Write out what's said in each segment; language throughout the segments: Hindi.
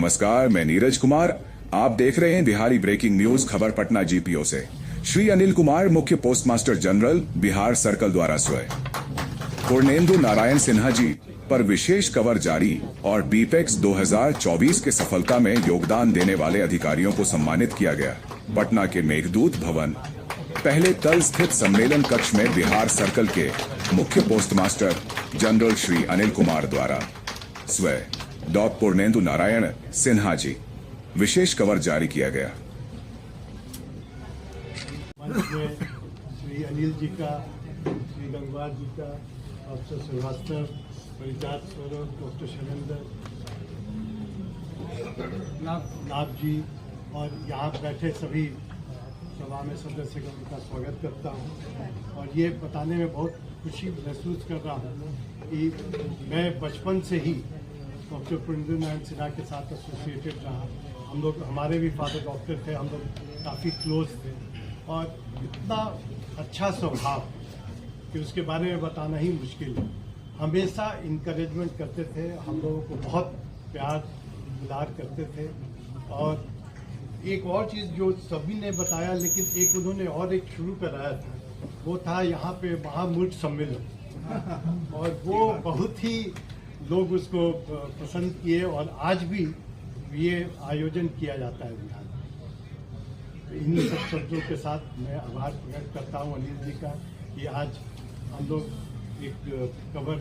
नमस्कार, मैं नीरज कुमार। आप देख रहे हैं बिहारी ब्रेकिंग न्यूज खबर पटना जीपीओ से। श्री अनिल कुमार, मुख्य पोस्टमास्टर जनरल, बिहार सर्कल द्वारा स्वयं पूर्णेंदु नारायण सिन्हा जी पर विशेष कवर जारी और बीपेक्स 2024 के सफलता में योगदान देने वाले अधिकारियों को सम्मानित किया गया। पटना के मेघदूत भवन पहले तल स्थित सम्मेलन कक्ष में बिहार सर्कल के मुख्य पोस्टमास्टर जनरल श्री अनिल कुमार द्वारा स्वयं डॉ पूर्णेंदु नारायण सिन्हा जी विशेष कवर जारी किया गया। श्री अनिल जी का, श्री गंगवार जी का, अफसर श्रीवास्तव, परिजात स्वरूप, डॉक्टर शैलेंद्र नाथ जी और यहाँ बैठे सभी सभा में सदस्यगण का स्वागत करता हूँ। और ये बताने में बहुत खुशी महसूस कर रहा हूँ कि मैं बचपन से ही डॉक्टर पूर्णेंदु नारायण सिन्हा के साथ एसोसिएटेड रहा। हम लोग, हमारे भी फादर डॉक्टर थे, हम लोग काफ़ी क्लोज थे और इतना अच्छा स्वभाव कि उसके बारे में बताना ही मुश्किल है। हमेशा इनकरेजमेंट करते थे, हम लोगों को बहुत प्यार दुलार करते थे। और एक और चीज़ जो सभी ने बताया, लेकिन एक उन्होंने और एक शुरू कराया था, वो था यहाँ पे महामूर्त सम्मेलन और वो बहुत ही लोग उसको पसंद किए और आज भी ये आयोजन किया जाता है बिहार में। तो इन्हीं सब शब्दों के साथ मैं आभार प्रकट करता हूँ अनिल जी का कि आज हम लोग एक कवर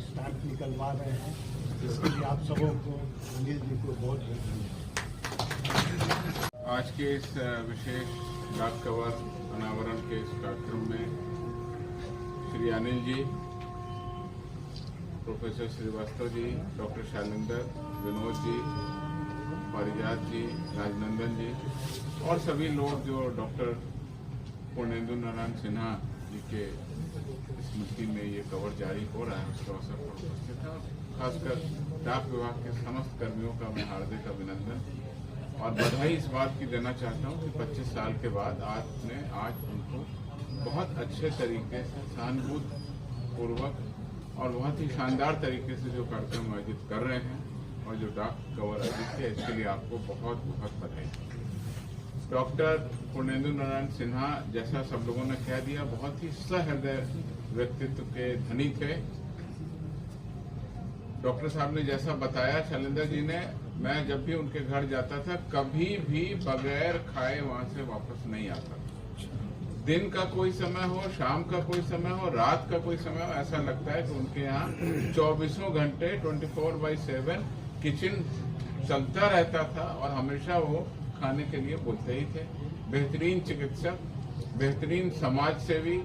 स्टैंप निकलवा रहे हैं, जिसके लिए आप सबों को, अनिल जी को बहुत धन्यवाद। आज के इस विशेष डाक कवर अनावरण के इस कार्यक्रम में श्री अनिल जी, प्रोफेसर श्रीवास्तव जी, डॉक्टर शैलेंद्र, विनोद जी, परिजात जी, राजनंदन जी और सभी लोग जो डॉक्टर पूर्णेंदु नारायण सिन्हा जी के स्मृति में ये कवर जारी हो रहा है, उसके अवसर पर उपस्थित है। खासकर डाक विभाग के समस्त कर्मियों का मैं हार्दिक अभिनंदन और बधाई इस बात की देना चाहता हूँ कि 25 साल के बाद आपने आज उनको बहुत अच्छे तरीके से सहानुभूतिपूर्वक और बहुत ही शानदार तरीके से जो कार्यक्रम आयोजित कर रहे हैं और जो डाक कवर आयोजित है, इसके लिए आपको बहुत बहुत बधाई। डॉक्टर पूर्णेंदु नारायण सिन्हा, जैसा सब लोगों ने कह दिया, बहुत ही सहृदय व्यक्तित्व के धनी थे। डॉक्टर साहब ने जैसा बताया, शैलेंद्र जी ने, मैं जब भी उनके घर जाता था कभी भी बगैर खाए वहां से वापस नहीं आता। दिन का कोई समय हो, शाम का कोई समय हो, रात का कोई समय हो, ऐसा लगता है कि उनके यहाँ 24 घंटे 24/7 किचन चलता रहता था और हमेशा वो खाने के लिए बोलते ही थे। बेहतरीन चिकित्सक, बेहतरीन समाज सेवी,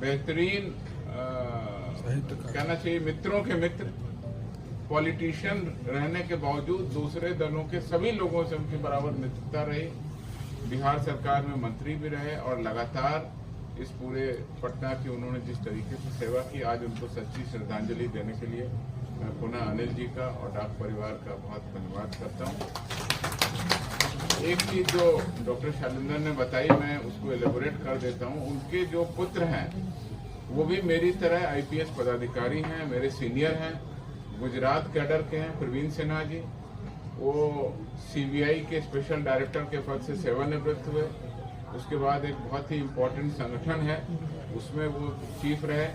बेहतरीन कहना चाहिए मित्रों के मित्र, पॉलिटिशियन रहने के बावजूद दूसरे दलों के सभी लोगों से उनकी बराबर मित्रता रही। बिहार सरकार में मंत्री भी रहे और लगातार इस पूरे पटना की उन्होंने जिस तरीके से सेवा की, आज उनको सच्ची श्रद्धांजलि देने के लिए मैं पुनः अनिल जी का और डाक परिवार का बहुत धन्यवाद करता हूँ। एक चीज जो डॉक्टर शैलेंद्र ने बताई, मैं उसको एलेबोरेट कर देता हूँ। उनके जो पुत्र हैं वो भी मेरी तरह आईपीएस पदाधिकारी हैं, मेरे सीनियर हैं, गुजरात कैडर के हैं। प्रवीण सिन्हा जी, वो सीबीआई के स्पेशल डायरेक्टर के पद से सेवानिवृत्त हुए। उसके बाद एक बहुत ही इम्पोर्टेंट संगठन है, उसमें वो चीफ रहे।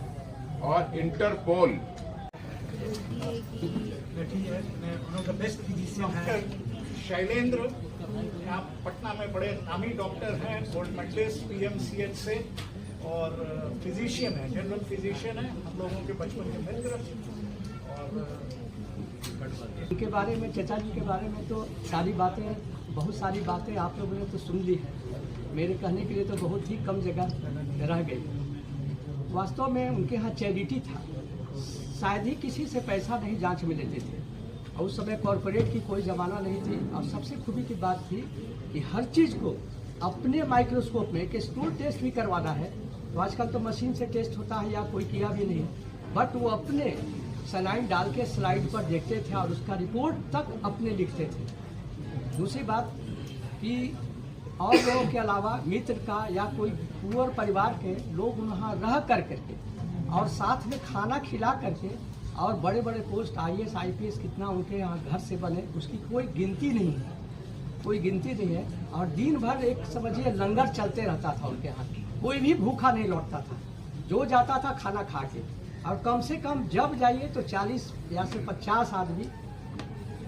और इंटरपोल शैलेंद्र, आप पटना में बड़े नामी डॉक्टर हैं, गोल्ड मेडलिस्ट पीएमसीएच से और फिजिशियन है, जनरल फिजिशियन है, हम लोगों के बचपन के मित्र। और उनके बारे में, चचा जी के बारे में तो सारी बातें, बहुत सारी बातें आप लोगों ने तो सुन ली है। मेरे कहने के लिए तो बहुत ही कम जगह रह गई। वास्तव में उनके यहाँ चैरिटी था, शायद ही किसी से पैसा नहीं जांच में लेते थे और उस समय कॉरपोरेट की कोई जमाना नहीं थी। और सबसे खूबी की बात थी कि हर चीज़ को अपने माइक्रोस्कोप में, कि स्टूल टेस्ट भी करवाना है तो आजकल तो मशीन से टेस्ट होता है या कोई किया भी नहीं, बट वो अपने सलाइन डाल के स्लाइड पर देखते थे और उसका रिपोर्ट तक अपने लिखते थे। दूसरी बात कि और लोगों के अलावा मित्र का या कोई पुअर परिवार के लोग वहाँ रह कर करके और साथ में खाना खिला करके और बड़े बड़े पोस्ट IAS IPS कितना उनके यहाँ घर से बने उसकी कोई गिनती नहीं है, कोई गिनती नहीं है। और दिन भर एक समझिए लंगर चलते रहता था उनके यहाँ, कोई भी भूखा नहीं लौटता था, जो जाता था खाना खा के। और कम से कम जब जाइए तो 40 या से 50 आदमी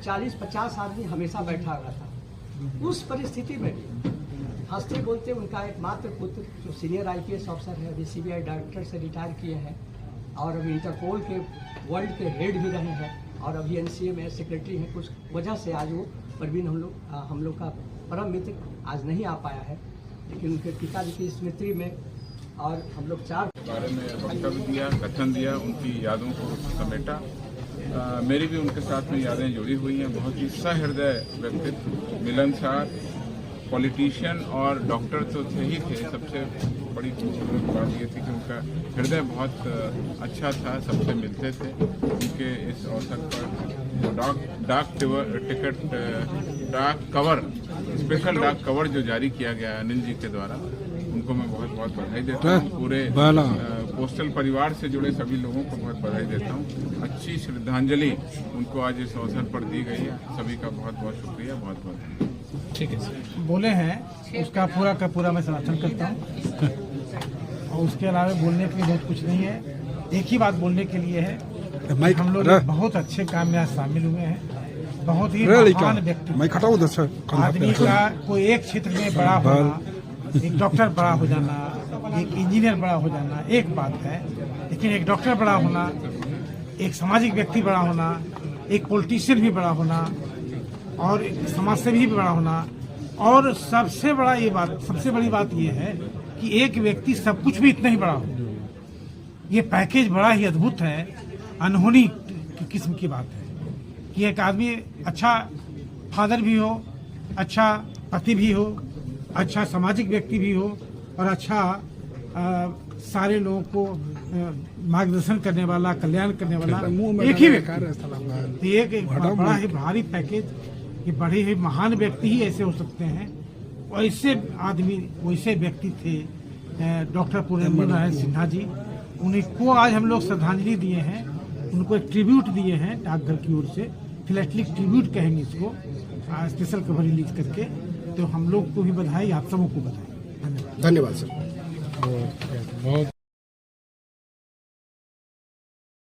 40-50 आदमी हमेशा बैठा हुआ था। उस परिस्थिति में भी हंसते बोलते उनका एकमात्र पुत्र जो सीनियर IPS ऑफिसर है, अभी CBI डायरेक्टर से रिटायर किए हैं और अभी इंटरपोल के वर्ल्ड के हेड भी रहे हैं और अभी NCA में सेक्रेटरी हैं। कुछ वजह से आज वो परवीन हम लोग का परम मित्र आज नहीं आ पाया है, लेकिन उनके पिताजी की स्मृति में और हम लोग 4 बारे में वक्तव्य दिया, कथन दिया, उनकी यादों को समेटा। मेरी भी उनके साथ में यादें जुड़ी हुई हैं। बहुत ही सहृदय व्यक्तित्व, मिलनसार, पॉलिटिशियन और डॉक्टर तो थे ही थे। सबसे बड़ी खूबसूरत बात ये थी कि उनका हृदय बहुत अच्छा था, सबसे मिलते थे। उनके इस अवसर पर डाक कवर स्पेशल डाक कवर जो जारी किया गया अनिल जी के द्वारा, उनको मैं बहुत बहुत बधाई देता हूँ। पूरे पोस्टल परिवार से जुड़े सभी लोगों को बहुत बधाई देता हूँ। अच्छी श्रद्धांजलि उनको आज इस अवसर पर दी गई है। सभी का बहुत बहुत शुक्रिया, बहुत बहुत धन्यवाद। ठीक है सर। बोले हैं उसका पूरा का पूरा मैं समर्थन करता हूँ और उसके अलावा बोलने के लिए बहुत कुछ नहीं है। एक ही बात बोलने के लिए है, हम लोग बहुत अच्छे काम में आज शामिल हुए हैं। बहुत ही महान व्यक्ति, आदमी का कोई एक क्षेत्र में बड़ा होना, एक डॉक्टर बड़ा हो जाना, एक इंजीनियर बड़ा हो जाना एक बात है, लेकिन एक डॉक्टर बड़ा होना, एक सामाजिक व्यक्ति बड़ा होना, एक पॉलिटिशियन भी बड़ा होना और एक समाज सेवी भी बड़ा होना, और सबसे बड़ी बात ये है कि एक व्यक्ति सब कुछ भी इतना ही बड़ा हो। ये पैकेज बड़ा ही अद्भुत है, अनहोनी किस्म की बात है कि एक आदमी अच्छा फादर भी हो, अच्छा पति भी हो, अच्छा सामाजिक व्यक्ति भी हो और अच्छा सारे लोगों को मार्गदर्शन करने वाला, कल्याण करने वाला एक ही व्यक्ति। एक बड़ा ही भारी पैकेज, ये बड़े ही महान व्यक्ति ही ऐसे हो सकते हैं। वैसे आदमी, वैसे व्यक्ति थे डॉक्टर पूर्णेंदु नारायण सिन्हा जी। उनको आज हम लोग श्रद्धांजलि दिए हैं, उनको एक ट्रिब्यूट दिए हैं डाकघर की ओर से, फिलैटलिक ट्रिब्यूट कहेंगे इसको, स्पेशल कवर रिलीज करके। तो हम लोग को भी बधाई, आप सबों को बधाई। धन्यवाद सर। बहुत